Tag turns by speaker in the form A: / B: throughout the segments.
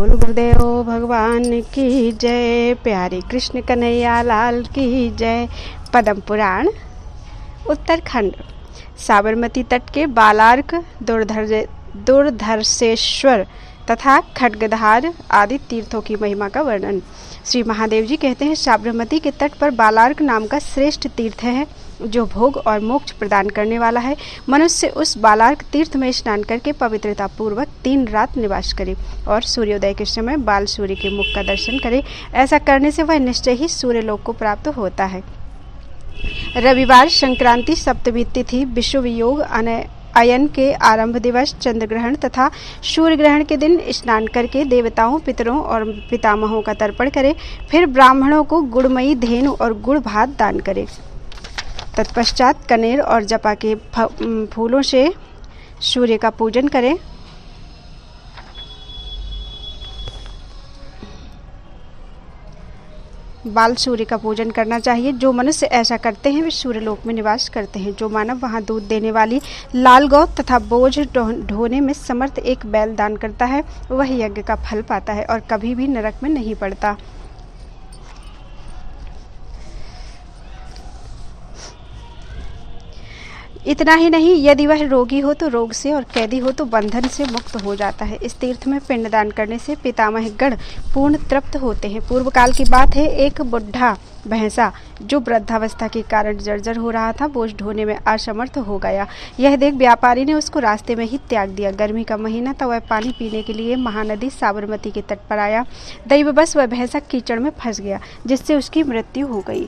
A: बोल गुरुदेव भगवान की जय। प्यारे कृष्ण कन्हैया लाल की जय। पद्म पुराण उत्तराखंड। साबरमती तट के बालार्क, दुर्धर्षेश्वर तथा खड्गधार आदि तीर्थों की महिमा का वर्णन। श्री महादेव जी कहते हैं, साबरमती के तट पर बालार्क नाम का श्रेष्ठ तीर्थ है जो भोग और मोक्ष प्रदान करने वाला है। मनुष्य उस बालार्क तीर्थ में स्नान करके पवित्रता पूर्वक 3 रात निवास करे और सूर्योदय के समय बाल सूर्य के मुख का दर्शन करे। ऐसा करने से वह निश्चय ही सूर्यलोक को प्राप्त होता है। रविवार, संक्रांति, सप्तमी तिथि, विषुव योग, अयन के आरंभ दिवस, चंद्र ग्रहण तथा सूर्य ग्रहण के दिन स्नान करके देवताओं, पितरों और पितामहों का तर्पण करे। फिर ब्राह्मणों को गुड़मयी धेनु और गुड़ भात दान करे। तत्पश्चात कनेर और जपा के फूलों से सूर्य का पूजन करें। बाल सूर्य का पूजन करना चाहिए। जो मनुष्य ऐसा करते हैं वे सूर्यलोक में निवास करते हैं। जो मानव वहां दूध देने वाली लाल गौ तथा बोझ ढोने में समर्थ एक बैल दान करता है वह यज्ञ का फल पाता है और कभी भी नरक में नहीं पड़ता। इतना ही नहीं, यदि वह रोगी हो तो रोग से और कैदी हो तो बंधन से मुक्त हो जाता है। इस तीर्थ में पिंडदान करने से पितामह गण पूर्ण तृप्त होते हैं। पूर्व काल की बात है, एक बुढ़ा भैंसा जो वृद्धावस्था के कारण जर्जर हो रहा था बोझ ढोने में असमर्थ हो गया। यह देख व्यापारी ने उसको रास्ते में ही त्याग दिया। गर्मी का महीना था, वह पानी पीने के लिए महानदी साबरमती के तट पर आया। दैववश वह भैंसा कीचड़ में फंस गया जिससे उसकी मृत्यु हो गई।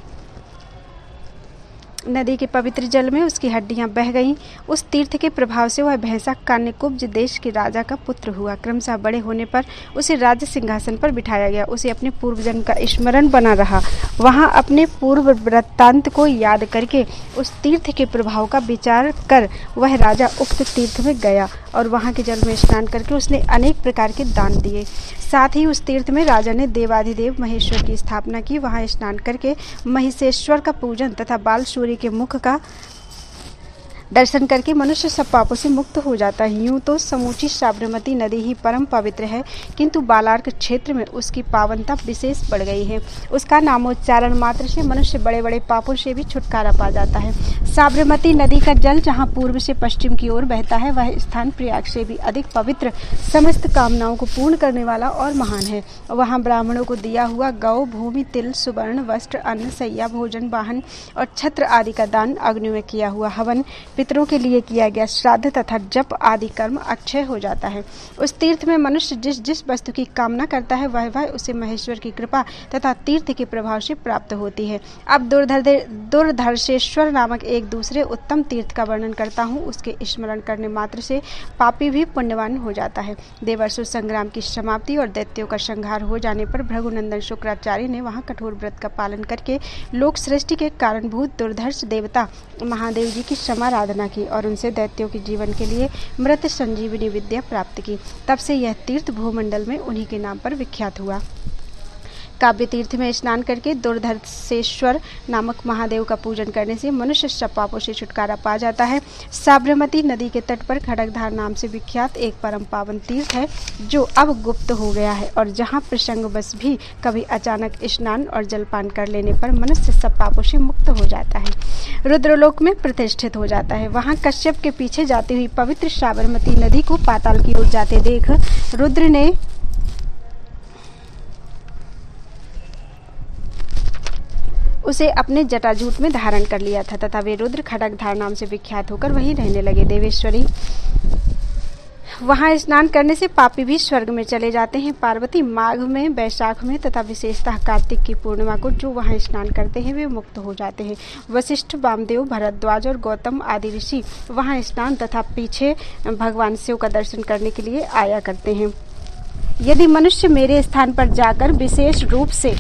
A: नदी के पवित्र जल में उसकी हड्डियां बह गईं। उस तीर्थ के प्रभाव से वह भैंसा कान्यकुब्ज देश के राजा का पुत्र हुआ। क्रमशः बड़े होने पर उसे राज्य सिंहासन पर बिठाया गया। उसे अपने पूर्व जन्म का स्मरण बना रहा। वहां अपने पूर्व वृत्तांत को याद करके उस तीर्थ के प्रभाव का विचार कर वह राजा उक्त तीर्थ में गया और वहां के जल में स्नान करके उसने अनेक प्रकार के दान दिए। साथ ही उस तीर्थ में राजा ने देवाधिदेव महेश्वर की स्थापना की। वहां स्नान करके महिषेश्वर का पूजन तथा बाल सूर्य के मुख का दर्शन करके मनुष्य सब पापों से मुक्त हो जाता है। यूं तो समूची साबरमती नदी ही परम पवित्र है, किंतु बालार्क क्षेत्र में उसकी पावनता विशेष बढ़ गई है। उसका नामोच्चारण मात्र से मनुष्य बड़े बड़े पापों से भी छुटकारा पा जाता है। साबरमती नदी का जल जहाँ पूर्व से पश्चिम की ओर बहता है वह स्थान प्रयाग से भी अधिक पवित्र, समस्त कामनाओं को पूर्ण करने वाला और महान है। वहाँ ब्राह्मणों को दिया हुआ गौ, भूमि, तिल, सुवर्ण, वस्त्र, अन्न, शैया, भोजन, वाहन और छत्र आदि का दान, अग्नि में किया हुआ हवन, पितरों के लिए किया गया श्राद्ध तथा जप आदि कर्म अक्षय हो जाता है। उस तीर्थ में मनुष्य जिस जिस वस्तु की कामना करता है वह उसे महेश्वर की कृपा तथा तीर्थ के प्रभाव से प्राप्त होती है। अब दुर्धर्षेश्वर नामक एक दूसरे उत्तम तीर्थ का वर्णन करता हूँ। उसके स्मरण करने मात्र से पापी भी पुण्यवान हो जाता है। देवासुर संग्राम की समाप्ति और दैत्यों का संहार हो जाने पर भृगुनंदन शुक्राचार्य ने वहाँ कठोर व्रत का पालन करके लोक सृष्टि के कारणभूत दुर्धर्ष देवता महादेव जी की समाराधना की और उनसे दैत्यों के जीवन के लिए मृत संजीवनी विद्या प्राप्त की। तब से यह तीर्थ भूमंडल में उन्हीं के नाम पर विख्यात हुआ। काव्य तीर्थ में स्नान करके दुर्धर्षेश्वर नामक महादेव का पूजन करने से मनुष्य सब पापों से छुटकारा पा जाता है। साबरमती नदी के तट पर खड़गधार नाम से विख्यात एक परम पावन तीर्थ है जो अब गुप्त हो गया है और जहाँ प्रसंगवश भी कभी अचानक स्नान और जलपान कर लेने पर मनुष्य सब पापों से मुक्त हो जाता है, रुद्रलोक में प्रतिष्ठित हो जाता है। वहाँ कश्यप के पीछे जाती हुई पवित्र साबरमती नदी को पाताल की ओर जाते देख रुद्र ने उसे अपने जटाजूट में धारण कर लिया था तथा वे रुद्र खड़गधार नाम से विख्यात होकर वहीं रहने लगे। देवेश्वरी वहां स्नान करने से पापी भी स्वर्ग में चले जाते हैं। पार्वती माघ में, वैशाख में तथा विशेषतः कार्तिक की पूर्णिमा को जो वहां स्नान करते हैं वे मुक्त हो जाते हैं। वशिष्ठ, वामदेव, भरद्वाज और गौतम आदि ऋषि वहां स्नान तथा पीछे भगवान शिव का दर्शन करने के लिए आया करते हैं। यदि मनुष्य मेरे स्थान पर जाकर विशेष रूप से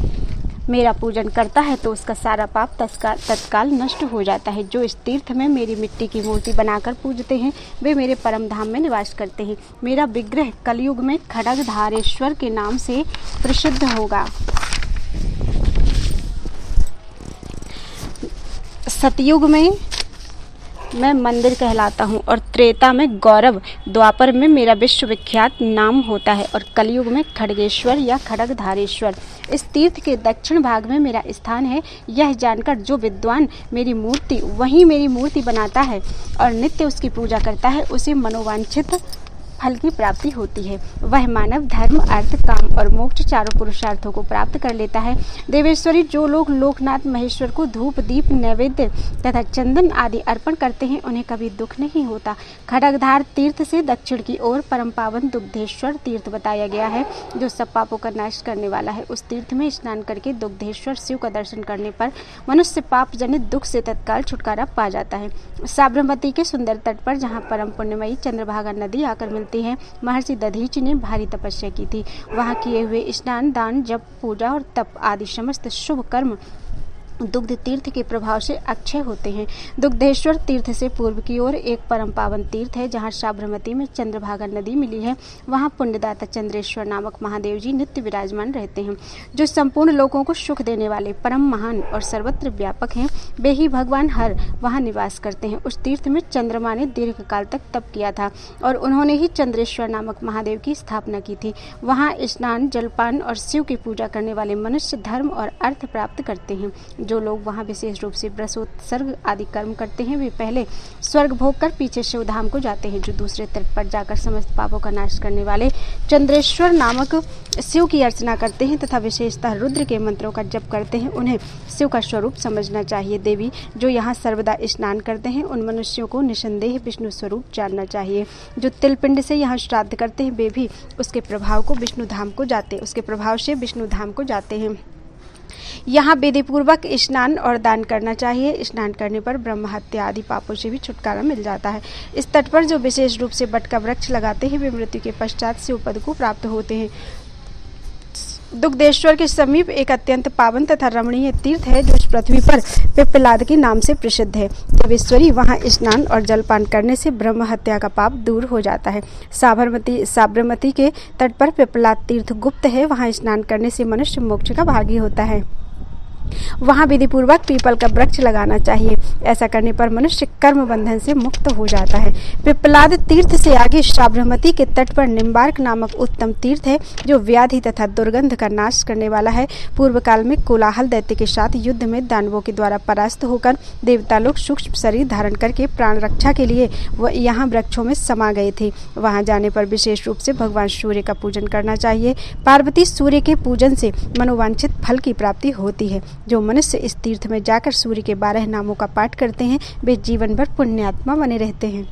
A: मेरा पूजन करता है तो उसका सारा पाप तत्काल नष्ट हो जाता है। जो इस तीर्थ में मेरी मिट्टी की मूर्ति बनाकर पूजते हैं वे मेरे परम धाम में निवास करते हैं। मेरा विग्रह कलयुग में खड्गधारेश्वर के नाम से प्रसिद्ध होगा। सतयुग में मैं मंदिर कहलाता हूँ और त्रेता में गौरव, द्वापर में मेरा विश्वविख्यात नाम होता है और कलयुग में खड्गेश्वर या खड्गधारेश्वर इस तीर्थ के दक्षिण भाग में मेरा स्थान है। यह जानकर जो विद्वान मेरी मूर्ति बनाता है और नित्य उसकी पूजा करता है, उसे मनोवांछित फल की प्राप्ति होती है। वह मानव धर्म, अर्थ, काम और मोक्ष चारों पुरुषार्थों को प्राप्त कर लेता है। देवेश्वरी, जो लोग लोकनाथ महेश्वर को धूप, दीप, नैवेद्य तथा चंदन आदि अर्पण करते हैं, उन्हें कभी दुख नहीं होता। खड्गधार तीर्थ से दक्षिण की ओर परम पावन दुग्धेश्वर तीर्थ बताया गया है, जो सब पापों का नाश करने वाला है। उस तीर्थ में स्नान करके दुग्धेश्वर शिव का दर्शन करने पर मनुष्य पाप जनित दुख से तत्काल छुटकारा पा जाता है। साबरमती के सुंदर तट पर, जहाँ परम पुण्यमयी चंद्रभागा नदी आकर मिलती है, महर्षि दधीचि ने भारी तपस्या की थी। वहां किए हुए स्नान, दान, जप, पूजा और तप आदि समस्त शुभ कर्म दुग्ध तीर्थ के प्रभाव से अक्षय होते हैं। दुग्धेश्वर तीर्थ से पूर्व की ओर एक परम पावन तीर्थ है, जहाँ साबरमती में चंद्रभागा नदी मिली है। वहाँ पुण्यदाता चंद्रेश्वर नामक महादेव जी नित्य विराजमान रहते हैं, जो संपूर्ण लोगों को सुख देने वाले परम महान और सर्वत्र व्यापक हैं। वे ही भगवान हर वहाँ निवास करते हैं। उस तीर्थ में चंद्रमा ने दीर्घ काल तक तप किया था और उन्होंने ही चंद्रेश्वर नामक महादेव की स्थापना की थी। वहाँ स्नान, जलपान और शिव की पूजा करने वाले मनुष्य धर्म और अर्थ प्राप्त करते हैं। जो लोग वहाँ विशेष रूप से व्रतोत्सर्ग आदि कर्म करते हैं, वे पहले स्वर्ग भोग कर पीछे शिवधाम को जाते हैं। जो दूसरे तट पर जाकर समस्त पापों का नाश करने वाले चंद्रेश्वर नामक शिव की अर्चना करते हैं तथा विशेषतः रुद्र के मंत्रों का जप करते हैं, उन्हें शिव का स्वरूप समझना चाहिए। देवी, जो यहाँ सर्वदा स्नान करते हैं, उन मनुष्यों को निसंदेह विष्णु स्वरूप जानना चाहिए। जो तिलपिंड से यहाँ श्राद्ध करते हैं, वे भी उसके प्रभाव से विष्णु धाम को जाते हैं। यहाँ विधि पूर्वक स्नान और दान करना चाहिए। स्नान करने पर ब्रह्म हत्या आदि पापों से भी छुटकारा मिल जाता है। इस तट पर जो विशेष रूप से बट का वृक्ष लगाते हैं, वे मृत्यु के पश्चात शिव पद को प्राप्त होते हैं। दुग्धेश्वर के समीप एक अत्यंत पावन तथा रमणीय तीर्थ है, जो इस पृथ्वी पर पिप्पलाद के नाम से प्रसिद्ध है। देवेश्वरी, वहाँ स्नान और जलपान करने से ब्रह्म हत्या का पाप दूर हो जाता है। साबरमती के तट पर पिप्पलाद तीर्थ गुप्त है। वहाँ स्नान करने से मनुष्य मोक्ष का भागी होता है। वहाँ विधि पूर्वक पीपल का वृक्ष लगाना चाहिए। ऐसा करने पर मनुष्य कर्म बंधन से मुक्त हो जाता है। पिप्पलाद तीर्थ से आगे साबरमती के तट पर निम्बार्क नामक उत्तम तीर्थ है, जो व्याधि तथा दुर्गंध का नाश करने वाला है। पूर्व काल में कोलाहल दैत्य के साथ युद्ध में दानवों के द्वारा परास्त होकर देवता लोग सूक्ष्म शरीर धारण करके प्राण रक्षा के लिए यहाँ वृक्षों में समा गए थे। वहाँ जाने पर विशेष रूप से भगवान सूर्य का पूजन करना चाहिए। पार्वती, सूर्य के पूजन से मनोवांछित फल की प्राप्ति होती है। जो मनुष्य इस तीर्थ में जाकर सूर्य के 12 नामों का पाठ करते हैं, वे जीवन भर पुण्यात्मा बने रहते हैं।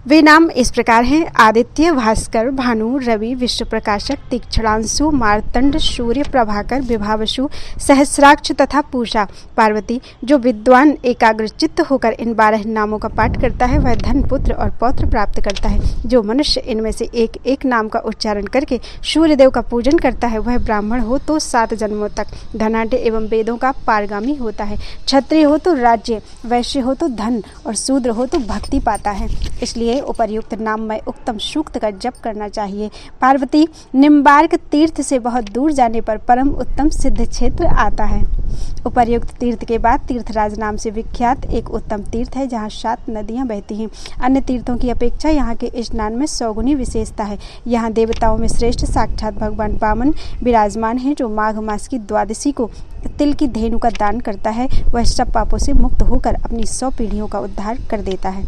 A: वे नाम इस प्रकार हैं: आदित्य, भास्कर, भानु, रवि, विश्व प्रकाशक, तीक्ष्णांशु, मार्तंड, सूर्य, प्रभाकर, विभावसु, सहस्राक्ष तथा पूषा। पार्वती, जो विद्वान एकाग्रचित्त होकर इन 12 नामों का पाठ करता है, वह धन, पुत्र और पौत्र प्राप्त करता है। जो मनुष्य इनमें से एक एक नाम का उच्चारण करके सूर्यदेव का पूजन करता है, वह ब्राह्मण हो तो 7 जन्मों तक धनाढ्य एवं वेदों का पारगामी होता है। क्षत्रिय हो तो राज्य, वैश्य हो तो धन और शूद्र हो तो भक्ति पाता है। इसलिए उपर्युक्त नाम में उत्तम सूक्त का जप करना चाहिए। पार्वती, निम्बार्क तीर्थ से बहुत दूर जाने पर परम उत्तम सिद्ध क्षेत्र आता है। उपर्युक्त तीर्थ के बाद तीर्थराज नाम से विख्यात एक उत्तम तीर्थ है, जहाँ 7 नदियाँ बहती हैं। अन्य तीर्थों की अपेक्षा यहाँ के स्नान में 100 गुनी विशेषता है। यहाँ देवताओं में श्रेष्ठ साक्षात भगवान वामन विराजमान हैं। जो माघ मास की द्वादशी को तिल की धेनु का दान करता है, वह सब पापों से मुक्त होकर अपनी 100 पीढ़ियों का उद्धार कर देता है।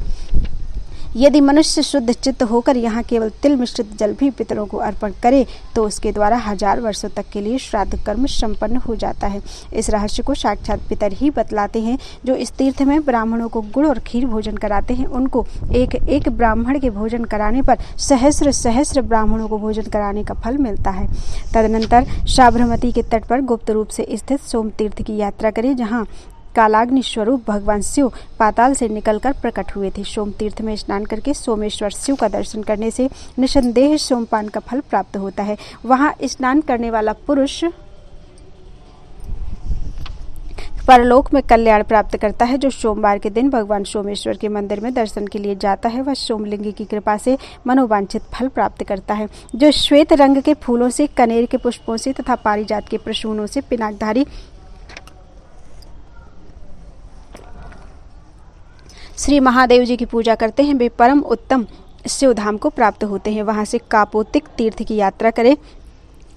A: यदि मनुष्य शुद्ध चित्त होकर यहाँ केवल तिल मिश्रित जल भी पितरों को अर्पण करे, तो उसके द्वारा 1000 वर्षों तक के लिए श्राद्ध कर्म संपन्न हो जाता है। इस रहस्य को साक्षात पितर ही बतलाते हैं। जो इस तीर्थ में ब्राह्मणों को गुड़ और खीर भोजन कराते हैं, उनको एक एक ब्राह्मण के भोजन कराने पर सहस्र ब्राह्मणों को भोजन कराने का फल मिलता है। तदनंतर साबरमती के तट पर गुप्त रूप से स्थित सोम तीर्थ की यात्रा करें, जहाँ कालाग्नि स्वरूप भगवान शिव पाताल से निकलकर प्रकट हुए थे। सोम तीर्थ में स्नान करके सोमेश्वर शिव का दर्शन करने से निसंदेह सोमपान का फल प्राप्त होता है। वहाँ स्नान करने वाला पुरुष परलोक में कल्याण प्राप्त करता है। जो सोमवार के दिन भगवान सोमेश्वर के मंदिर में दर्शन के लिए जाता है, वह सोमलिंगी की कृपा से मनोवांछित फल प्राप्त करता है। जो श्वेत रंग के फूलों से, कनेर के पुष्पों से तथा पारिजात के प्रसूनों से पिनाकधारी श्री महादेव जी की पूजा करते हैं वे परम उत्तम शिवधाम को प्राप्त होते हैं। वहां से कापोतिक तीर्थ की यात्रा करें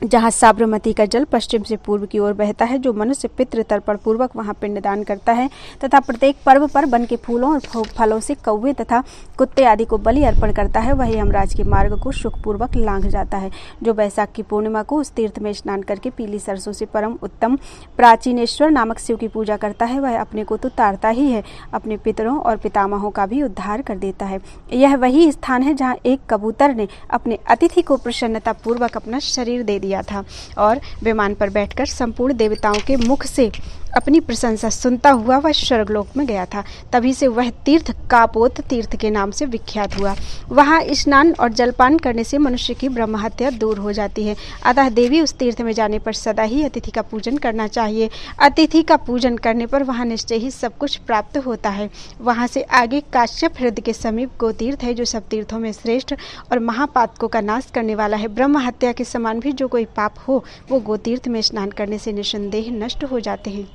A: जहाँ साबरमती का जल पश्चिम से पूर्व की ओर बहता है। जो मनुष्य पितृ तर्पण पूर्वक वहाँ पिंडदान करता है तथा प्रत्येक पर्व पर वन के फूलों और फलों से कौवे तथा कुत्ते आदि को बलि अर्पण करता है वही यमराज के मार्ग को सुखपूर्वक लांघ जाता है। जो बैसाख की पूर्णिमा को उस तीर्थ में स्नान करके पीली सरसों से परम उत्तम प्राचीनेश्वर नामक शिव की पूजा करता है वह अपने को तो तारता ही है, अपने पितरों और पितामहों का भी उद्धार कर देता है। यह वही स्थान है जहाँ एक कबूतर ने अपने अतिथि को प्रसन्नता पूर्वक अपना शरीर दे दिया था और विमान पर बैठकर संपूर्ण देवताओं के मुख से अपनी प्रशंसा सुनता हुआ वह स्वर्गलोक में गया था। तभी से वह तीर्थ कापोत तीर्थ के नाम से विख्यात हुआ। वहाँ स्नान और जलपान करने से मनुष्य की ब्रह्म हत्या दूर हो जाती है। अतः देवी उस तीर्थ में जाने पर सदा ही अतिथि का पूजन करना चाहिए। अतिथि का पूजन करने पर वहाँ निश्चय ही सब कुछ प्राप्त होता है। वहाँ से आगे काश्यप हृदय के समीप गोतीर्थ है जो सब तीर्थों में श्रेष्ठ और महापातकों का नाश करने वाला है। ब्रह्म हत्या के समान भी जो कोई पाप हो वो गोतीर्थ में स्नान करने से निसंदेह नष्ट हो जाते हैं।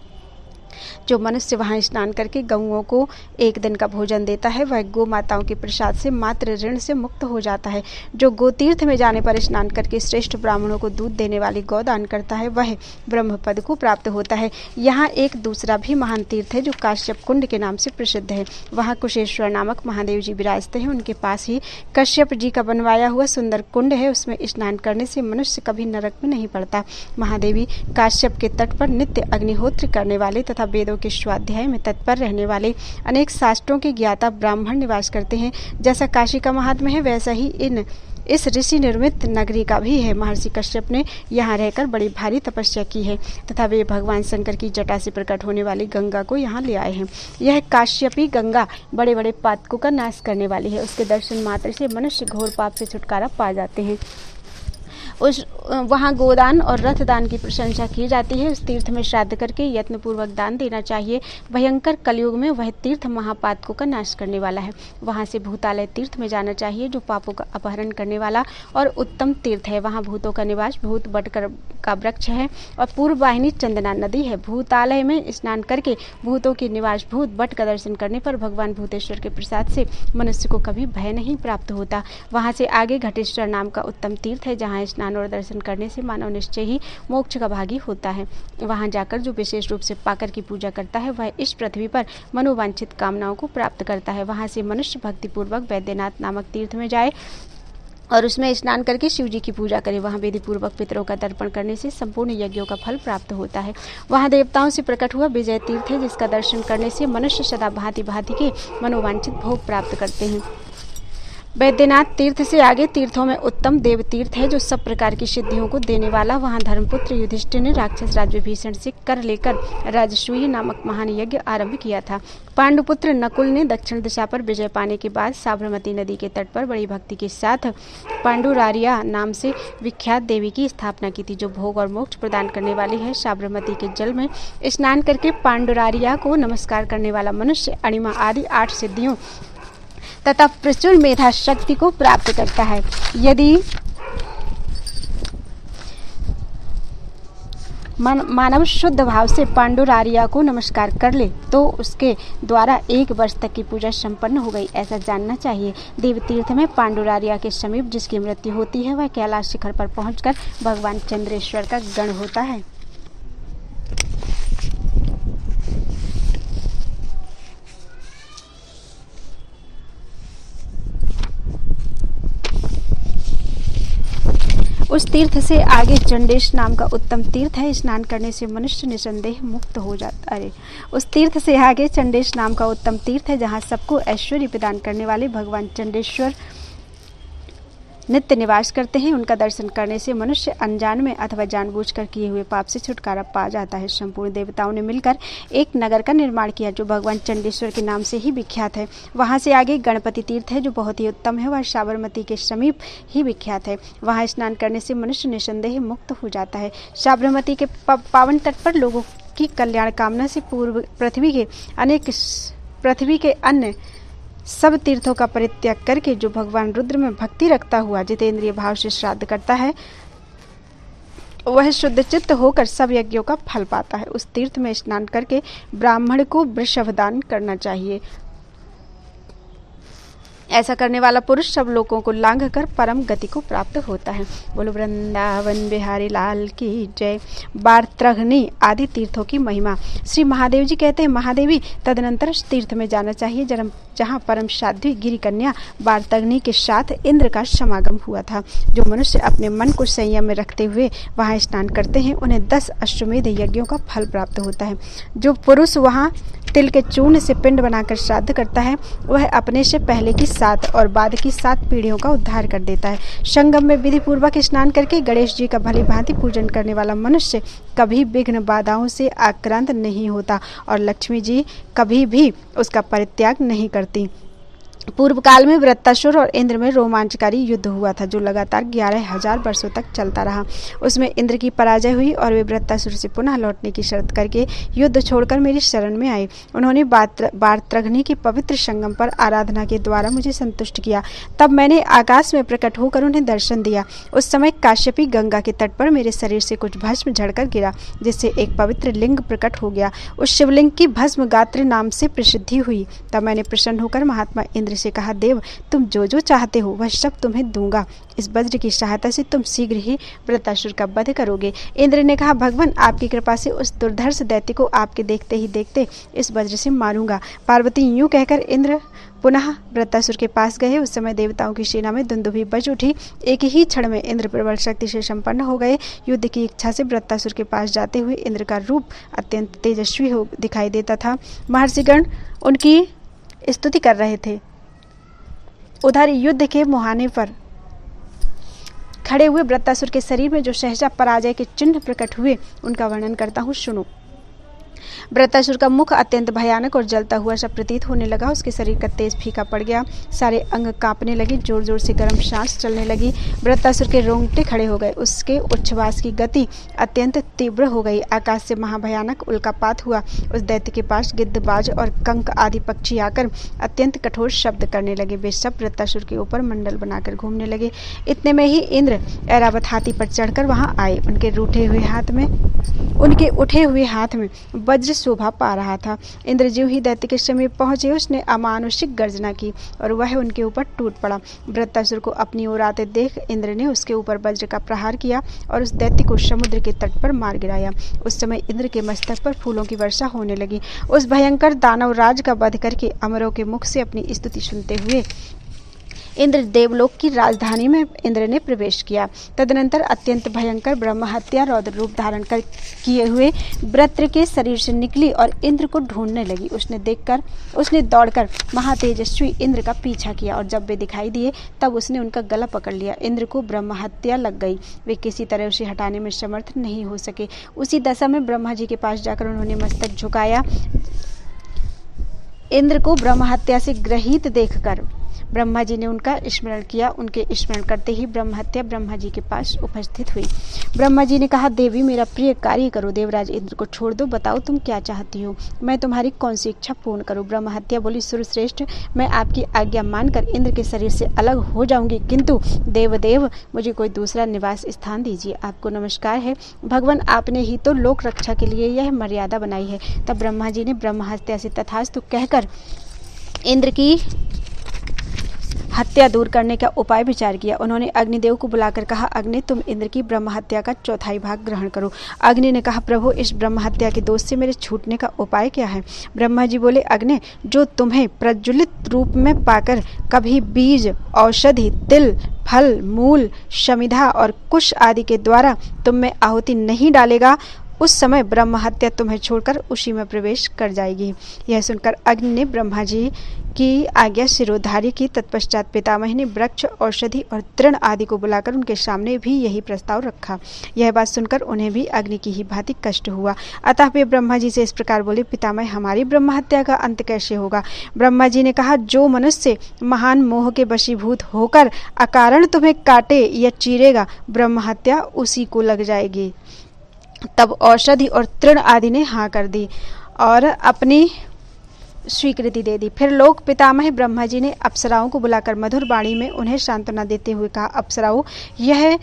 A: जो मनुष्य वहां स्नान करके गौओं को एक दिन का भोजन देता है वह गौ माताओं के प्रसाद से मात्र ऋण से मुक्त हो जाता है। जो गोतीर्थ में जाने पर स्नान करके श्रेष्ठ ब्राह्मणों को दूध देने वाली गौदान करता है वह ब्रह्म पद को प्राप्त होता है। यहाँ एक दूसरा भी महान तीर्थ है जो काश्यप कुंड के नाम से प्रसिद्ध है। वहाँ कुशेश्वर नामक महादेव जी विराजते हैं। उनके पास ही कश्यप जी का बनवाया हुआ सुंदर कुंड है। उसमें स्नान करने से मनुष्य कभी नरक में नहीं पड़ता। महादेवी काश्यप के तट पर नित्य अग्निहोत्र करने वाले तथा वेदों के स्वाध्याय में तत्पर रहने वाले अनेक शास्त्रों के ज्ञाता ब्राह्मण निवास करते हैं। जैसा काशी का महात्म्य है वैसा ही इस ऋषि निर्मित नगरी का भी है। महर्षि कश्यप ने यहाँ रहकर बड़ी भारी तपस्या की है तथा वे भगवान शंकर की जटा से प्रकट होने वाली गंगा को यहाँ ले आए हैं। यह काश्यपी गंगा बड़े बड़े पातकों का नाश करने वाली है। उसके दर्शन मात्र से मनुष्य घोर पाप से छुटकारा पा जाते हैं। वहाँ गोदान और रथदान की प्रशंसा की जाती है। उस तीर्थ में श्राद्ध करके यत्नपूर्वक दान देना चाहिए। भयंकर कलयुग में वह तीर्थ महापातकों का नाश करने वाला है। वहाँ से भूतालय तीर्थ में जाना चाहिए जो पापों का अपहरण करने वाला और उत्तम तीर्थ है। वहाँ भूतों का निवास भूत बट का वृक्ष है और पूर्व वाहिनी चंदना नदी है। भूतालय में स्नान करके भूतों के निवास भूत बट का दर्शन करने पर भगवान भूतेश्वर के प्रसाद से मनुष्य को कभी भय नहीं प्राप्त होता। वहाँ से आगे घटेश्वर नाम का उत्तम तीर्थ है जहाँ स्नान और दर्शन करने से मानव निश्चय ही मोक्ष का भागी होता है। वहां जाकर जो विशेष रूप से पाकर की पूजा करता है वह इस पृथ्वी पर मनोवांछित कामनाओं को प्राप्त करता है। वहां से मनुष्य भक्ति पूर्वक वैद्यनाथ नामक तीर्थ में जाए और उसमें स्नान करके शिव जी की पूजा करे। वहाँ विधि पूर्वक पितरों का तर्पण करने से संपूर्ण यज्ञों का फल प्राप्त होता है। वहाँ देवताओं से प्रकट हुआ विजय तीर्थ है जिसका दर्शन करने से मनुष्य सदा भांति भांति के मनोवांछित भोग प्राप्त करते हैं। वैद्यनाथ तीर्थ से आगे तीर्थों में उत्तम देव तीर्थ है जो सब प्रकार की सिद्धियों को देने वाला। वहाँ धर्मपुत्र युधिष्ठिर ने राक्षस राज विभीषण से कर लेकर राजसूय नामक महान यज्ञ आरंभ किया था। पांडुपुत्र नकुल ने दक्षिण दिशा पर विजय पाने के बाद साबरमती नदी के तट पर बड़ी भक्ति के साथ पांडुरारिया नाम से विख्यात देवी की स्थापना की थी जो भोग और मोक्ष प्रदान करने वाली है। साबरमती के जल में स्नान करके पांडुरारिया को नमस्कार करने वाला मनुष्य अणिमा आदि 8 सिद्धियों तथा प्रचुर मेधा शक्ति को प्राप्त करता है। यदि मानव शुद्ध भाव से पांडुरारिया को नमस्कार कर ले तो उसके द्वारा 1 वर्ष तक की पूजा संपन्न हो गई ऐसा जानना चाहिए। देव तीर्थ में पांडुरारिया के समीप जिसकी मृत्यु होती है वह कैलाश शिखर पर पहुंचकर भगवान चंद्रेश्वर का गण होता है। उस तीर्थ से आगे चंडेश नाम का उत्तम तीर्थ है। स्नान करने से मनुष्य निसंदेह मुक्त हो जाता है। उस तीर्थ से आगे चंडेश नाम का उत्तम तीर्थ है जहाँ सबको ऐश्वर्य प्रदान करने वाले भगवान चंडेश्वर नित्य निवास करते हैं। उनका दर्शन करने से मनुष्य अनजान में अथवा जानबूझकर किए हुए पाप से छुटकारा पा जाता है। संपूर्ण देवताओं ने मिलकर एक नगर का निर्माण किया जो भगवान चंडेश्वर के नाम से ही विख्यात है। वहां से आगे गणपति तीर्थ है जो बहुत ही उत्तम है। वह साबरमती के समीप ही विख्यात है। वहां स्नान करने से मनुष्य निसंदेह मुक्त हो जाता है। साबरमती के पावन तट पर लोगों की कल्याण कामना से पूर्व पृथ्वी के अन्य सब तीर्थों का परित्याग करके जो भगवान रुद्र में भक्ति रखता हुआ जितेंद्रिय भाव से श्राद्ध करता है वह शुद्ध चित्त होकर सब यज्ञों का फल पाता है। उस तीर्थ में स्नान करके ब्राह्मण को वृषभ दान करना चाहिए। ऐसा करने वाला पुरुष सब लोगों को लांघ कर परम गति को प्राप्त होता है। बोलो वृंदावन बिहारी लाल की जय। बारत्रघनी आदि तीर्थों की महिमा। श्री महादेव जी कहते हैं, महादेवी तदनंतर तीर्थ में जाना चाहिए जहाँ परम साध्वी गिरी कन्या बारतग्नि के साथ इंद्र का समागम हुआ था। जो मनुष्य अपने मन को संयम में रखते हुए वहाँ स्नान करते हैं उन्हें 10 अश्वमेध यज्ञों का फल प्राप्त होता है। जो पुरुष वहाँ तिल के चूर्ण से पिंड बनाकर श्राद्ध करता है वह अपने से पहले की 7 और बाद की 7 पीढ़ियों का उद्धार कर देता है। संगम में विधि पूर्वक स्नान करके गणेश जी का भली भांति पूजन करने वाला मनुष्य कभी विघ्न बाधाओं से आक्रांत नहीं होता और लक्ष्मी जी कभी भी उसका परित्याग नहीं करती। पूर्व काल में वृत्तासुर और इंद्र में रोमांचकारी युद्ध हुआ था जो लगातार 11,000 वर्षों तक चलता रहा। उसमें इंद्र की पराजय हुई और वे वृत्तासुर से पुनः लौटने की शर्त करके युद्ध छोड़कर मेरी शरण में आए। उन्होंने बारत्रघनी की पवित्र संगम पर आराधना के द्वारा मुझे संतुष्ट किया। तब मैंने आकाश में प्रकट होकर उन्हें दर्शन दिया। उस समय काश्यपी गंगा के तट पर मेरे शरीर से कुछ भस्म झड़कर गिरा जिससे एक पवित्र लिंग प्रकट हो गया। उस शिवलिंग की भस्म गात्र नाम से प्रसिद्धि हुई। तब मैंने प्रसन्न होकर महात्मा इंद्र से कहा, देव तुम जो जो चाहते हो वह सब तुम्हें दूंगा। इस वज्र की सहायता से तुम शीघ्र ही वृत्तासुर का वध करोगे। इंद्र ने कहा, भगवान आपकी कृपा से उस दुर्धर्ष दैत्य को आपके देखते ही देखते इस वज्र से मारूंगा। पार्वती यूं कहकर इंद्र पुनः वृत्तासुर के पास गए। उस समय देवताओं की सेना में दुंदुभी बज उठी। एक ही क्षण में इंद्र प्रबल शक्ति से संपन्न हो गए। युद्ध की इच्छा से वृत्तासुर के पास जाते हुए इंद्र का रूप अत्यंत तेजस्वी हो दिखाई देता था। महर्षिगण उनकी स्तुति कर रहे थे। उधर युद्ध के मुहाने पर खड़े हुए वृत्तासुर के शरीर में जो सहसा पराजय के चिन्ह प्रकट हुए उनका वर्णन करता हूँ, सुनो। वृत्तासुर का मुख अत्यंत भयानक और जलता हुआ सा प्रतीत होने लगा। उसके शरीर का तेज फीका पड़ गया। सारे अंग कांपने लगे। जोर जोर से गर्म सांस चलने लगी। वृत्तासुर के रोंगटे खड़े हो गए। उसके उच्छ्वास की गति अत्यंत तीव्र हो गई। आकाश से महाभयानक उल्कापात हुआ। उस दैत्य के पास गिद्धबाज और कंक आदि पक्षी आकर अत्यंत कठोर शब्द करने लगे। वे सब वृत्तासुर के ऊपर मंडल बनाकर घूमने लगे। इतने में ही इंद्र ऐरावत हाथी पर चढ़कर वहां आए। उनके उठे हुए हाथ में वज्र शोभा पा रहा था। इंद्र ज्यों ही दैत्य के समीप पहुंचे उसने अमानुषिक गर्जना की और वह उनके ऊपर टूट पड़ा। वृत्तासुर को अपनी ओर आते देख इंद्र ने उसके ऊपर वज्र का प्रहार किया और उस दैत्य को समुद्र के तट पर मार गिराया। उस समय इंद्र के मस्तक पर फूलों की वर्षा होने लगी। उस भयंकर दानव राज का वध करके अमरों के मुख से अपनी स्तुति सुनते हुए इंद्र देवलोक की राजधानी में इंद्र ने प्रवेश किया। तदनंतर अत्यंत भयंकर ब्रह्म हत्या रौद्र रूप धारण कर किए हुए वृत्र के शरीर से निकली और इंद्र को ढूंढने लगी। उसने दौड़कर महातेजस्वी इंद्र का पीछा किया और जब वे दिखाई दिए तब उसने उनका गला पकड़ लिया। इंद्र को ब्रह्म हत्या लग गई। वे किसी तरह उसे हटाने में समर्थ नहीं हो सके। उसी दशा में ब्रह्मा जी के पास जाकर उन्होंने मस्तक झुकाया। इंद्र को ब्रह्म हत्या से ग्रहित देखकर ब्रह्मा जी ने उनका स्मरण किया। उनके स्मरण करते ही ब्रह्म हत्या ब्रह्मा जी के पास उपस्थित हुई। ब्रह्मा जी ने कहा, देवी मेरा प्रिय कार्य करो। देवराज इंद्र को छोड़ दो। बताओ तुम क्या चाहती हो, मैं तुम्हारी कौन सी इच्छा पूर्ण करूं। ब्रह्म हत्या बोली, सुरश्रेष्ठ मैं आपकी आज्ञा मानकर इंद्र के शरीर से अलग हो जाऊंगी, किंतु देवदेव मुझे कोई दूसरा निवास स्थान दीजिए। आपको नमस्कार है भगवान, आपने ही तो लोक रक्षा के लिए यह मर्यादा बनाई है। तब ब्रह्मा जी ने ब्रह्म हत्या से तथास्तु कहकर इंद्र की हत्या दूर करने का उपाय विचार किया। उन्होंने अग्निदेव को बुलाकर कहा, अग्नि तुम इंद्र की ब्रह्म हत्या का 4थाई भाग ग्रहण करो। अग्नि ने कहा, प्रभु इस ब्रह्म हत्या के दोष से मेरे छूटने का उपाय क्या है। ब्रह्मा जी बोले, अग्नि जो तुम्हें प्रज्वलित रूप में पाकर कभी बीज, औषधि, तिल, फल, मूल, समिधा और कुश आदि के द्वारा तुम में आहुति नहीं डालेगा, उस समय ब्रह्म हत्या तुम्हें छोड़कर उसी में प्रवेश कर जाएगी। यह सुनकर अग्नि ने ब्रह्मा जी की आज्ञा शिरोधार्य की। तत्पश्चात पितामह ने वृक्ष, औषधि और तृण आदि को बुलाकर उनके सामने भी यही प्रस्ताव रखा। यह बात सुनकर उन्हें भी अग्नि की ही भांति कष्ट हुआ। अतः वे ब्रह्मा जी से इस प्रकार बोले, पितामह हमारी ब्रह्म हत्या का अंत कैसे होगा। ब्रह्मा जी ने कहा, जो मनुष्य महान मोह के वशीभूत होकर अकारण तुम्हें काटे या चीरेगा, ब्रह्म हत्या उसी को लग जाएगी। तब औषधि और तृण आदि ने हाँ कर दी और अपनी स्वीकृति दे दी। फिर लोक पितामह ब्रह्मा जी ने अप्सराओं को बुलाकर मधुर वाणी में उन्हें सांत्वना देते हुए कहा, अप्सराओं यह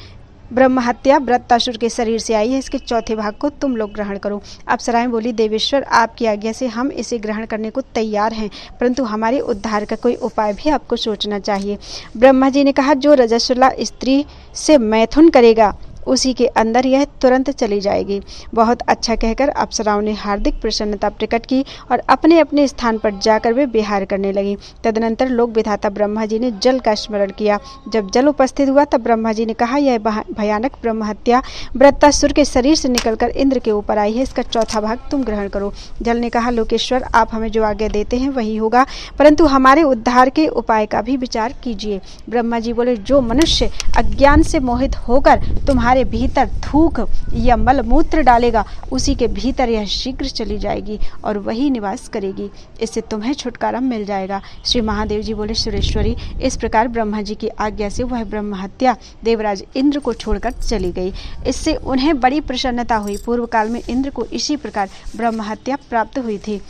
A: ब्रह्म हत्या वृत्तासुर के शरीर से आई है, इसके चौथे भाग को तुम लोग ग्रहण करो। अप्सराएं बोली, देवेश्वर आपकी आज्ञा से हम इसे ग्रहण करने को तैयार हैं, परंतु हमारे उद्धार का कोई उपाय भी आपको सोचना चाहिए। ब्रह्मा जी ने कहा, जो रजस्वला स्त्री से मैथुन करेगा उसी के अंदर यह तुरंत चली जाएगी। बहुत अच्छा कहकर अप्सराओं ने हार्दिक प्रसन्नता प्रकट की और अपने अपने स्थान पर जाकर वे विहार करने लगी। तदनंतर लोक विधाता ब्रह्मा जी ने जल का स्मरण किया। जब जल उपस्थित हुआ तब ब्रह्मा जी ने कहा, यह भयानक ब्रह्म हत्या वृत्तासुर के शरीर से निकलकर इंद्र के ऊपर आई है, इसका चौथा भाग तुम ग्रहण करो। जल ने कहा, लोकेश्वर आप हमें जो आज्ञा देते हैं वही होगा, परंतु हमारे उद्धार के उपाय का भी विचार कीजिए। ब्रह्मा जी बोले, जो मनुष्य अज्ञान से मोहित होकर तुम्हारे भीतर थूक या मल मूत्र डालेगा उसी के भीतर यह शीघ्र चली जाएगी और वही निवास करेगी, इससे तुम्हें छुटकारा मिल जाएगा। श्री महादेव जी बोले, सुरेश्वरी, इस प्रकार ब्रह्मा जी की आज्ञा से वह ब्रह्म हत्या देवराज इंद्र को छोड़कर चली गई। इससे उन्हें बड़ी प्रसन्नता हुई। पूर्व काल में इंद्र को इसी प्रकार ब्रह्म हत्या प्राप्त हुई थी।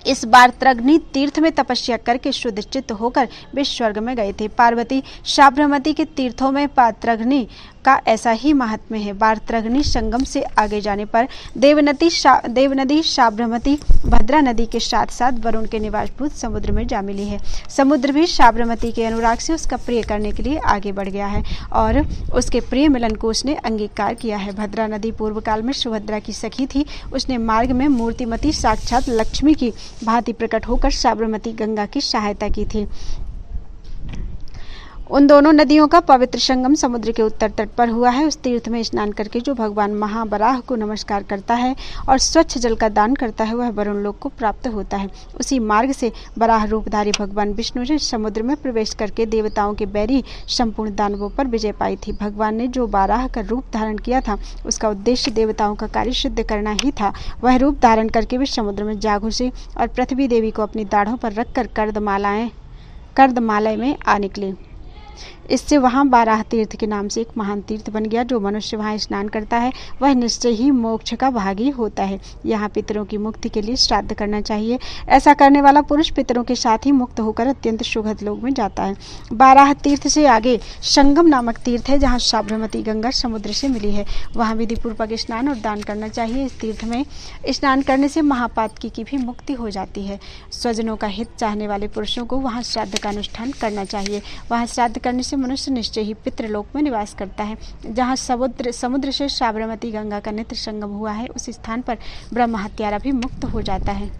A: इस बार त्रग्नि तीर्थ में तपस्या करके शुद्धचित्त होकर वे स्वर्ग में गए थे। पार्वती साबरमती के तीर्थों में त्रग्नि का ऐसा ही महात्म्य है। बारत्रग्नि संगम से आगे जाने पर देवनदी साबरमती भद्रा नदी के साथ साथ वरुण के निवासभूत समुद्र में जा मिली है। समुद्र भी साबरमती के अनुराग से उसका प्रिय करने के लिए आगे बढ़ गया है और उसके प्रिय मिलन को उसने अंगीकार किया है। भद्रा नदी पूर्व काल में सुभद्रा की सखी थी। उसने मार्ग में मूर्तिमती साक्षात लक्ष्मी की भांति प्रकट होकर साबरमती गंगा की सहायता की थी। उन दोनों नदियों का पवित्र संगम समुद्र के उत्तर तट पर हुआ है। उस तीर्थ में स्नान करके जो भगवान महाबराह को नमस्कार करता है और स्वच्छ जल का दान करता है वह वरुण लोक को प्राप्त होता है। उसी मार्ग से बराह रूपधारी भगवान विष्णु ने समुद्र में प्रवेश करके देवताओं के बैरी संपूर्ण दानवों पर विजय पाई थी। भगवान ने जो बाराह का रूप धारण किया था उसका उद्देश्य देवताओं का कार्य सिद्ध करना ही था। वह रूप धारण करके वे समुद्र में जा घुसे और पृथ्वी देवी को अपनी दाढ़ों पर रखकर कर्दमालय में आ निकले। इससे वहाँ बाराह तीर्थ के नाम से एक महान तीर्थ बन गया। जो मनुष्य वहाँ स्नान करता है वह निश्चय ही मोक्ष का भागी होता है। यहाँ पितरों की मुक्ति के लिए श्राद्ध करना चाहिए। ऐसा करने वाला पुरुष पितरों के साथ ही मुक्त होकर अत्यंत सुखद लोक में जाता है। बाराह तीर्थ से आगे संगम नामक तीर्थ है जहाँ साबरमती गंगा समुद्र से मिली है। वहाँ विधि पूर्वक स्नान और दान करना चाहिए। इस तीर्थ में स्नान करने से महापातकी की भी मुक्ति हो जाती है। स्वजनों का हित चाहने वाले पुरुषों को वहाँ श्राद्ध का अनुष्ठान करना चाहिए। वहाँ श्राद्ध करने से मनुष्य निश्चय ही पितृलोक में निवास करता है। जहाँ समुद्र से साबरमती गंगा का नेत्र संगम हुआ है उस स्थान पर ब्रह्म हत्यारा भी मुक्त हो जाता है।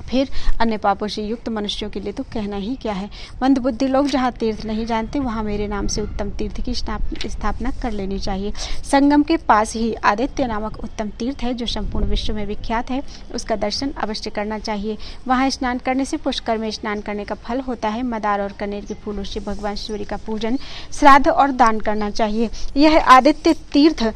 A: फिर अन्य पापों से युक्त मनुष्यों के लिए तो कहना ही क्या है। मंदबुद्धि लोग जहाँ तीर्थ नहीं जानते वहाँ मेरे नाम से उत्तम तीर्थ की स्थापना कर लेनी चाहिए। संगम के पास ही आदित्य नामक उत्तम तीर्थ है जो संपूर्ण विश्व में विख्यात है। उसका दर्शन अवश्य करना चाहिए। वहाँ स्नान करने से पुष्कर में स्नान करने का फल होता है। मदार और कनेर के फूलों से भगवान सूर्य का पूजन, श्राद्ध और दान करना चाहिए। यह आदित्य तीर्थ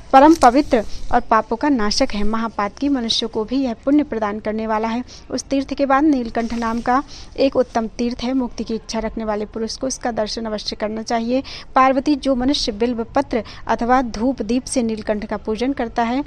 A: परम पवित्र और पापों का नाशक है। महापातकी मनुष्यों को भी यह पुण्य प्रदान करने वाला है। उस तीर्थ के बाद नीलकंठ नाम का एक उत्तम तीर्थ है। मुक्ति की इच्छा रखने वाले पुरुष को इसका दर्शन अवश्य करना चाहिए। पार्वती, जो मनुष्य बिल्व पत्र अथवा धूप दीप से नीलकंठ का पूजन करता है,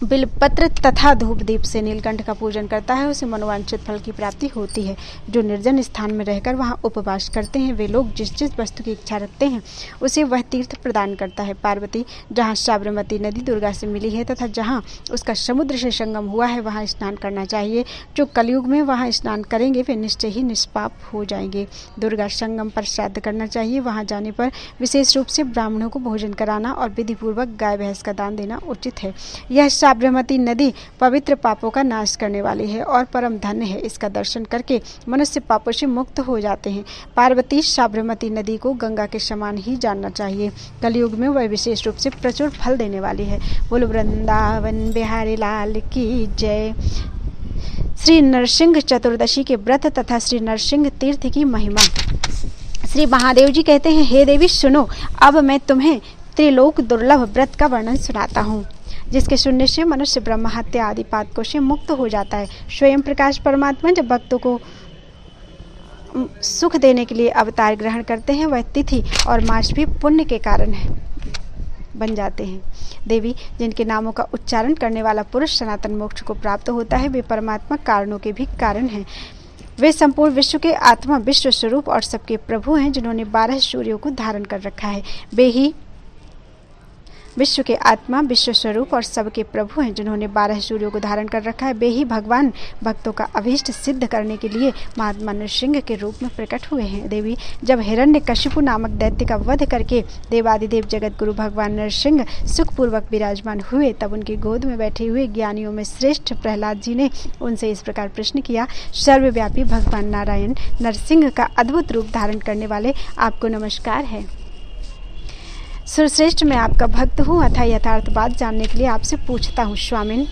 A: बिलपत्र तथा धूप दीप से नीलकंठ का पूजन करता है, उसे मनोवांछित फल की प्राप्ति होती है। जो निर्जन स्थान में रहकर वहाँ उपवास करते हैं वे लोग जिस जिस वस्तु की इच्छा रखते हैं उसे वह तीर्थ प्रदान करता है। पार्वती, जहाँ साबरमती नदी दुर्गा से मिली है तथा जहाँ उसका समुद्र से संगम हुआ है वहाँ स्नान करना चाहिए। जो कलयुग में वहाँ स्नान करेंगे वे निश्चय ही निष्पाप हो जाएंगे। दुर्गा संगम पर श्राद्ध करना चाहिए। वहाँ जाने पर विशेष रूप से ब्राह्मणों को भोजन कराना और विधि पूर्वक गाय भैंस का दान देना उचित है। यह साबरमती नदी पवित्र पापों का नाश करने वाली है और परम धन्य है। इसका दर्शन करके मनुष्य पापों से मुक्त हो जाते हैं। पार्वती, साबरमती नदी को गंगा के समान ही जानना चाहिए। कलयुग में वह विशेष रूप से प्रचुर फल देने वाली है। बोलो वृंदावन बिहारी लाल की जय। श्री नरसिंह चतुर्दशी के व्रत तथा श्री नरसिंह तीर्थ की महिमा। श्री महादेव जी कहते हैं, हे देवी सुनो, अब मैं तुम्हें त्रिलोक दुर्लभ व्रत का वर्णन सुनाता हूँ जिसके सुनने से मनुष्य ब्रह्म हत्या आदि पातकों से मुक्त हो जाता है। स्वयं प्रकाश परमात्मा जब भक्तों को सुख देने के लिए अवतार ग्रहण करते हैं वह तिथि और मास भी पुण्य के कारण बन जाते हैं। देवी, जिनके नामों का उच्चारण करने वाला पुरुष सनातन मोक्ष को प्राप्त होता है वे परमात्मा कारणों के भी कारण हैं। वे संपूर्ण विश्व के आत्मा, विश्व स्वरूप और सबके प्रभु हैं, जिन्होंने 12 सूर्यों को धारण कर रखा है। वे ही विश्व के आत्मा, विश्व स्वरूप और सबके प्रभु हैं, जिन्होंने 12 सूर्यों को धारण कर रखा है। वे ही भगवान भक्तों का अभीष्ट सिद्ध करने के लिए महात्मा नृसिंह के रूप में प्रकट हुए हैं। देवी, जब हिरण्यकशिपु नामक दैत्य का वध करके देवादिदेव जगत गुरु भगवान नृसिंह सुखपूर्वक विराजमान हुए, तब उनकी गोद में बैठे हुए ज्ञानियों में श्रेष्ठ प्रहलाद जी ने उनसे इस प्रकार प्रश्न किया। सर्वव्यापी भगवान नारायण नरसिंह का अद्भुत रूप धारण करने वाले, आपको नमस्कार है। सुरश्रेष्ठ, मैं आपका भक्त हूँ, अतः यथार्थ बात जानने के लिए आपसे पूछता हूँ। स्वामिन,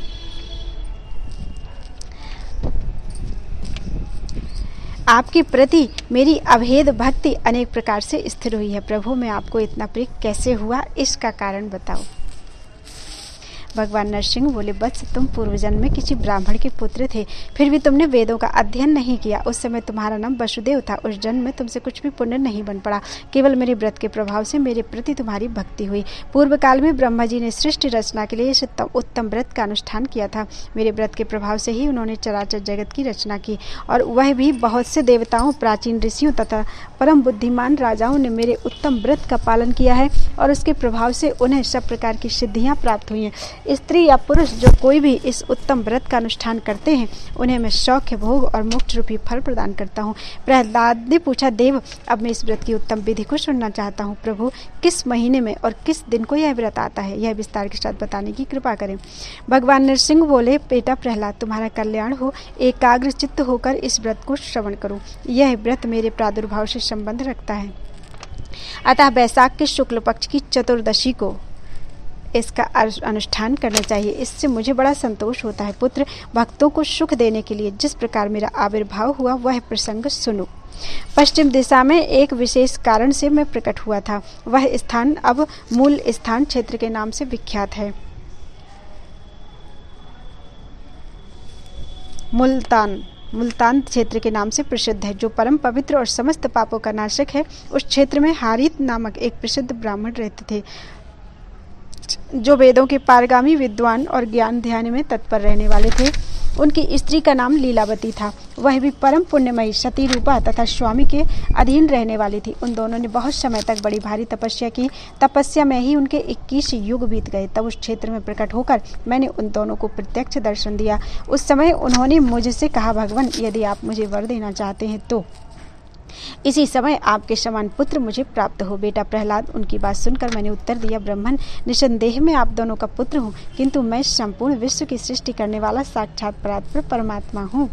A: आपके प्रति मेरी अभेद भक्ति अनेक प्रकार से स्थिर हुई है। प्रभु, मैं आपको इतना प्रिय कैसे हुआ, इसका कारण बताओ। भगवान नरसिंह बोले, वत्स, तुम पूर्व जन्म में किसी ब्राह्मण के पुत्र थे, फिर भी तुमने वेदों का अध्ययन नहीं किया। उस समय तुम्हारा नाम वसुदेव था। उस जन्म में तुमसे कुछ भी पुण्य नहीं बन पड़ा, केवल मेरे व्रत के प्रभाव से मेरे प्रति तुम्हारी भक्ति हुई। पूर्व काल में ब्रह्मा जी ने सृष्टि रचना के लिए इस उत्तम व्रत का अनुष्ठान किया था। मेरे व्रत के प्रभाव से ही उन्होंने चराचर जगत की रचना की, और वह भी बहुत से देवताओं, प्राचीन ऋषियों तथा परम बुद्धिमान राजाओं ने मेरे उत्तम व्रत का पालन किया है, और उसके प्रभाव से उन्हें सब प्रकार की सिद्धियां प्राप्त हुई हैं। स्त्री या पुरुष जो कोई भी इस उत्तम व्रत का अनुष्ठान करते हैं, उन्हें मैं सौख्य, भोग और मोक्ष रूपी फल प्रदान करता हूँ। प्रहलाद ने पूछा, देव, अब मैं इस व्रत की उत्तम विधि को सुनना चाहता हूँ। प्रभु, किस महीने में और किस दिन को यह व्रत आता है, यह विस्तार के साथ बताने की कृपा करें। भगवान नरसिंह बोले, बेटा प्रहलाद, तुम्हारा कल्याण हो, एकाग्र चित्त होकर इस व्रत को श्रवण करो। यह व्रत मेरे प्रादुर्भाव से संबंध रखता है, अतः बैसाख के शुक्ल पक्ष की चतुर्दशी को इसका अनुष्ठान करना चाहिए। इससे मुझे बड़ा संतोष होता है। पुत्र, भक्तों को सुख देने के लिए जिस प्रकार मेरा आविर्भाव हुआ, वह प्रसंग सुनो। पश्चिम दिशा में एक विशेष कारण से मैं प्रकट हुआ था। वह स्थान अब मूल स्थान क्षेत्र के नाम से विख्यात है। मुल्तान क्षेत्र के नाम से प्रसिद्ध है, जो परम पवित्र और समस्त पापों का नाशक है। उस क्षेत्र में हारित नामक एक प्रसिद्ध ब्राह्मण रहते थे, जो वेदों के पारगामी, विद्वान और ज्ञान ध्यान में तत्पर रहने वाले थे। उनकी स्त्री का नाम लीलावती था। वह भी परम पुण्यमयी, सती रूपा तथा स्वामी के अधीन रहने वाली थी। उन दोनों ने बहुत समय तक बड़ी भारी तपस्या की। तपस्या में ही उनके 21 युग बीत गए। तब उस क्षेत्र में प्रकट होकर मैंने उन दोनों को प्रत्यक्ष दर्शन दिया। उस समय उन्होंने मुझसे कहा, भगवान, यदि आप मुझे वर देना चाहते हैं तो इसी समय आपके समान पुत्र मुझे प्राप्त हो। बेटा प्रहलाद, उनकी बात सुनकर मैंने उत्तर दिया, ब्राह्मण, निसंदेह में आप दोनों का पुत्र हूँ, किंतु मैं संपूर्ण विश्व की सृष्टि करने वाला साक्षात परात्पर परमात्मा हूँ,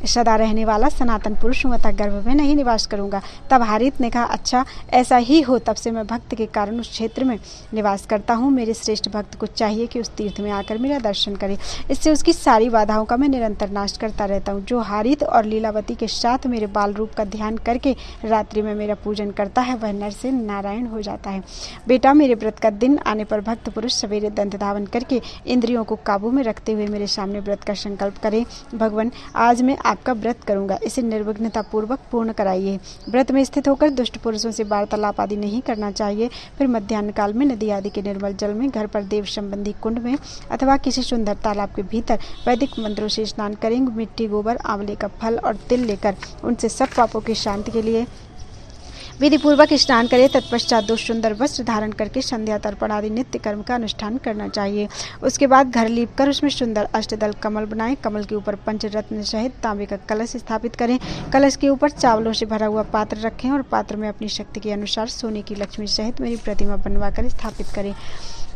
A: सदा रहने वाला सनातन पुरुष हूँ, अतः गर्भ में नहीं निवास करूंगा। तब हारित ने कहा, अच्छा ऐसा ही हो, तब से मैं भक्त के कारण उस क्षेत्र में निवास करता हूँ। मेरे श्रेष्ठ भक्त को चाहिए कि उस तीर्थ में आकर मेरा दर्शन करे, इससे उसकी सारी बाधाओं का मैं निरंतर नाश करता रहता हूँ। जो हारित और लीलावती के साथ मेरे बाल रूप का ध्यान करके रात्रि में मेरा पूजन करता है, वह नर से नारायण हो जाता है। बेटा, मेरे व्रत का दिन आने पर भक्त पुरुष सवेरे दंत धावन करके इंद्रियों को काबू में रखते हुए मेरे सामने व्रत का संकल्प करें, भगवान, आज मैं आपका व्रत करूंगा, इसे निर्विघ्नता पूर्वक पूर्ण कराइए। व्रत में स्थित होकर दुष्ट पुरुषों से वार्तालाप आदि नहीं करना चाहिए। फिर मध्याह्न काल में नदी आदि के निर्मल जल में, घर पर देव संबंधी कुंड में अथवा किसी सुंदर तालाब के भीतर वैदिक मंत्रों से स्नान करेंगे। मिट्टी, गोबर, आंवले का फल और तिल लेकर उनसे सब पापों की शांति के लिए विधि पूर्वक स्नान करें। तत्पश्चात 2 सुंदर वस्त्र धारण करके संध्या तर्पण आदि नित्य कर्म का अनुष्ठान करना चाहिए। उसके बाद घर लीप कर उसमें सुंदर अष्टदल कमल बनाएं। कमल के ऊपर पंचरत्न सहित तांबे का कलश स्थापित करें। कलश के ऊपर चावलों से भरा हुआ पात्र रखें और पात्र में अपनी शक्ति के अनुसार सोने की लक्ष्मी सहित मेरी प्रतिमा बनवाकर स्थापित करें।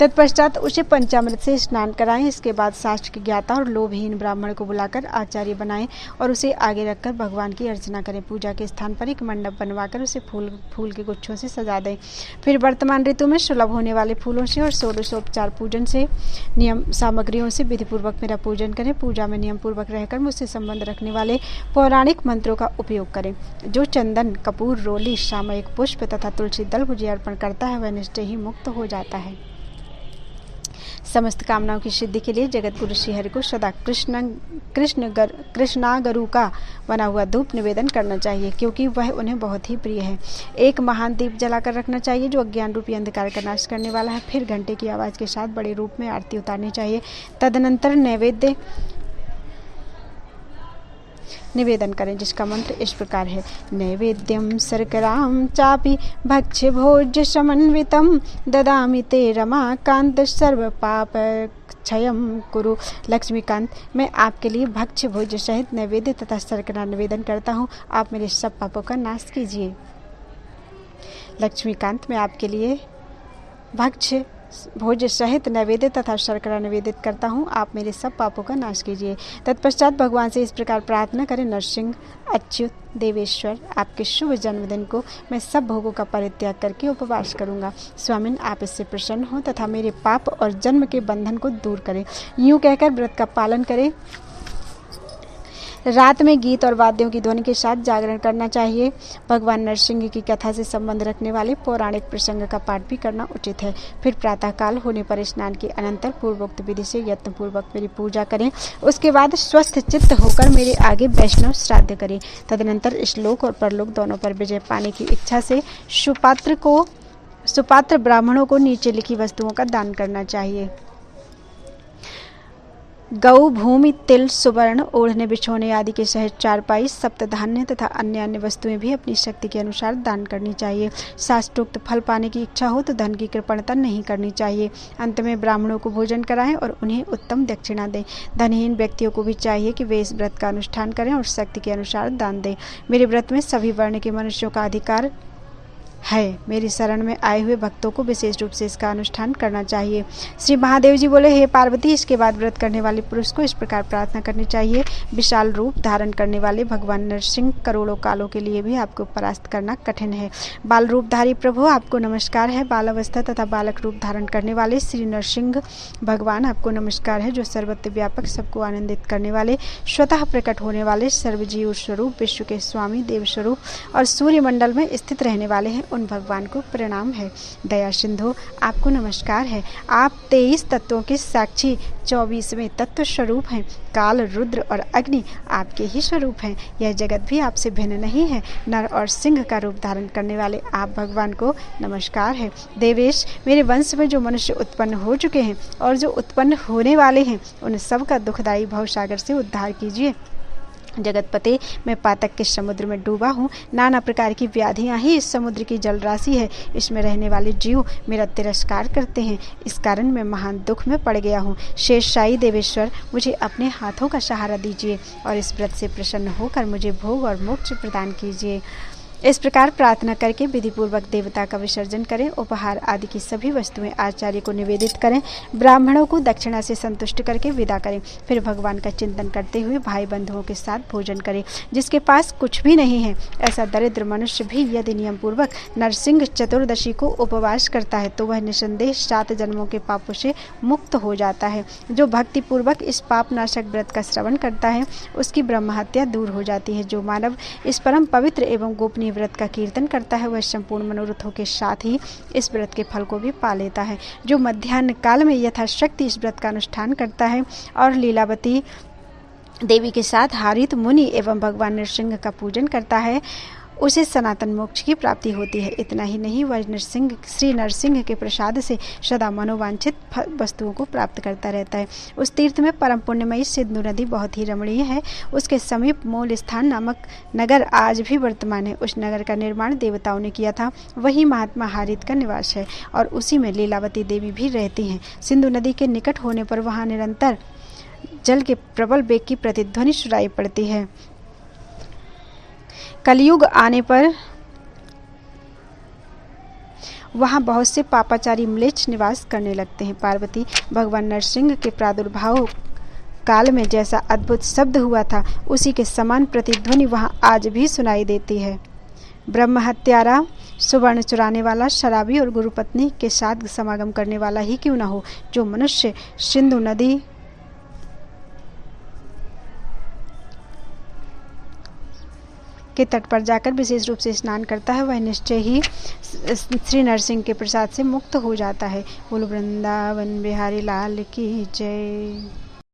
A: तत्पश्चात उसे पंचामृत से स्नान कराएं। इसके बाद शास्त्र के ज्ञाता और लोभहीन ब्राह्मण को बुलाकर आचार्य बनाएं और उसे आगे रखकर भगवान की अर्चना करें। पूजा के स्थान पर एक मंडप बनवाकर उसे फूल के गुच्छों से सजा दें। फिर वर्तमान ऋतु में सुलभ होने वाले फूलों से और षोडशोपचार पूजन से नियम सामग्रियों से विधि पूर्वक मेरा पूजन करें। पूजा में नियम पूर्वक रहकर मुझसे संबंध रखने वाले पौराणिक मंत्रों का उपयोग करें। जो चंदन, कपूर, रोली, सामयिक पुष्प तथा तुलसी दल मुझे अर्पण करता है, वह निश्चय ही मुक्त हो जाता है। समस्त कामनाओं की सिद्धि के लिए जगत गुरु श्री हरि को सदा कृष्णागरु का बना हुआ धूप निवेदन करना चाहिए, क्योंकि वह उन्हें बहुत ही प्रिय है। एक महान दीप जलाकर रखना चाहिए जो अज्ञान रूपी अंधकार का नाश करने वाला है। फिर घंटे की आवाज के साथ बड़े रूप में आरती उतारनी चाहिए। तदनंतर नैवेद्य निवेदन करें, जिसका मंत्र इस प्रकार है। नैवेद्यम शर्करां चापि भक्ष्य भोज्य समन्वितं ददामि ते रमाकांत सर्व पाप क्षयम कुरु। लक्ष्मीकांत, मैं आपके लिए भक्ष्य भोज्य सहित नैवेद्य तथा शर्करा निवेदन करता हूँ, आप मेरे सब पापों का नाश कीजिए। लक्ष्मीकांत, मैं आपके लिए भक्ष्य भोज्य सहित नैवेद्य तथा शर्करा निवेदित करता हूँ, आप मेरे सब पापों का नाश कीजिए। तत्पश्चात भगवान से इस प्रकार प्रार्थना करें। नरसिंह, अच्युत, देवेश्वर, आपके शुभ जन्मदिन को मैं सब भोगों का परित्याग करके उपवास करूंगा। स्वामिन, आप इससे प्रसन्न हो तथा मेरे पाप और जन्म के बंधन को दूर करें। यूं कहकर व्रत का पालन करें। रात में गीत और वाद्यों की ध्वनि के साथ जागरण करना चाहिए। भगवान नरसिंह की कथा से संबंध रखने वाले पौराणिक प्रसंग का पाठ भी करना उचित है। फिर प्रातःकाल होने पर स्नान के अनंतर पूर्वोक्त विधि से यत्नपूर्वक मेरी पूजा करें। उसके बाद स्वस्थ चित्त होकर मेरे आगे वैष्णव श्राद्ध करें। तदनंतर श्लोक और परलोक दोनों पर विजय पाने की इच्छा से सुपात्र ब्राह्मणों को नीचे लिखी वस्तुओं का दान करना चाहिए। गौ, भूमि, तिल, सुवर्ण, ओढ़ने बिछोने आदि के सहित चारपाई, सप्तधान्य तथा अन्य वस्तुएं भी अपनी शक्ति के अनुसार दान करनी चाहिए। शास्त्रोक्त फल पाने की इच्छा हो तो धन की कृपणता नहीं करनी चाहिए। अंत में ब्राह्मणों को भोजन कराएं और उन्हें उत्तम दक्षिणा दें। धनहीन व्यक्तियों को भी चाहिए कि वे इस व्रत का अनुष्ठान करें और शक्ति के अनुसार दान दें। मेरे व्रत में सभी वर्ण के मनुष्यों का अधिकार है। मेरी शरण में आए हुए भक्तों को विशेष रूप से इसका अनुष्ठान करना चाहिए। श्री महादेव जी बोले, हे पार्वती, इसके बाद व्रत करने वाले पुरुष को इस प्रकार प्रार्थना करनी चाहिए। विशाल रूप धारण करने वाले भगवान नरसिंह, करोड़ों कालों के लिए भी आपको परास्त करना कठिन है। बाल रूपधारी प्रभु, आपको नमस्कार है। बाल अवस्था तथा बालक रूप धारण करने वाले श्री नरसिंह भगवान, आपको नमस्कार है, जो सर्वत्र व्यापक, सबको आनंदित करने वाले, स्वतः प्रकट होने वाले, सर्वजीव स्वरूप, विश्व के स्वामी, देव स्वरूप और सूर्य मंडल में स्थित रहने वाले हैं, उन भगवान को प्रणाम है। दया सिंधु, आपको नमस्कार है। आप 23 तत्वों के साक्षी 24वें तत्व स्वरूप हैं। काल, रुद्र और अग्नि आपके ही स्वरूप हैं। यह जगत भी आपसे भिन्न नहीं है। नर और सिंह का रूप धारण करने वाले आप भगवान को नमस्कार है। देवेश, मेरे वंश में जो मनुष्य उत्पन्न हो चुके हैं और जो उत्पन्न होने वाले हैं, उन सब का दुखदायी भवसागर से उद्धार कीजिए। जगतपते, मैं पातक के समुद्र में डूबा हूँ। नाना प्रकार की व्याधियाँ ही इस समुद्र की जल राशि है। इसमें रहने वाले जीव मेरा तिरस्कार करते हैं। इस कारण मैं महान दुख में पड़ गया हूँ। शेषशायी देवेश्वर, मुझे अपने हाथों का सहारा दीजिए और इस व्रत से प्रसन्न होकर मुझे भोग और मोक्ष प्रदान कीजिए। इस प्रकार प्रार्थना करके विधि पूर्वक देवता का विसर्जन करें। उपहार आदि की सभी वस्तुएं आचार्य को निवेदित करें। ब्राह्मणों को दक्षिणा से संतुष्ट करके विदा करें। फिर भगवान का चिंतन करते हुए भाई बंधुओं के साथ भोजन करें। जिसके पास कुछ भी नहीं है, ऐसा दरिद्र मनुष्य भी यदि नियम पूर्वक नरसिंह चतुर्दशी को उपवास करता है तो वह निसंदेह 7 जन्मों के पापों से मुक्त हो जाता है। जो भक्ति पूर्वक इस पाप नाशक व्रत का श्रवण करता है, उसकी ब्रह्म हत्या दूर हो जाती है। जो मानव इस परम पवित्र एवं गोपनीय व्रत का कीर्तन करता है, वह संपूर्ण मनोरथों के साथ ही इस व्रत के फल को भी पा लेता है। जो मध्याह्न काल में यथाशक्ति इस व्रत का अनुष्ठान करता है और लीलावती देवी के साथ हारित मुनि एवं भगवान नरसिंह का पूजन करता है, उसे सनातन मोक्ष की प्राप्ति होती है। इतना ही नहीं, वह श्री नरसिंह के प्रसाद से सदा मनोवांछित वस्तुओं को प्राप्त करता रहता है। उस तीर्थ में परम पुण्यमयी सिंधु नदी बहुत ही रमणीय है। उसके समीप मूल स्थान नामक नगर आज भी वर्तमान है। उस नगर का निर्माण देवताओं ने किया था। वही महात्मा हारित का निवास है और उसी में लीलावती देवी भी रहती हैं। सिंधु नदी के निकट होने पर वहाँ निरंतर जल के प्रबल वेग की प्रतिध्वनि सुनाई पड़ती है। कलयुग आने पर वहां बहुत से पापाचारी म्लेच्छ निवास करने लगते हैं। पार्वती, भगवान नरसिंह के प्रादुर्भाव काल में जैसा अद्भुत शब्द हुआ था, उसी के समान प्रतिध्वनि वहां आज भी सुनाई देती है। ब्रह्म हत्यारा, सुवर्ण चुराने वाला, शराबी और गुरुपत्नी के साथ समागम करने वाला ही क्यों न हो, जो मनुष्य सिंधु नदी के तट पर जाकर विशेष रूप से स्नान करता है, वह निश्चय ही श्री नरसिंह के प्रसाद से मुक्त हो जाता है। बोलो वृंदावन बिहारी लाल की जय।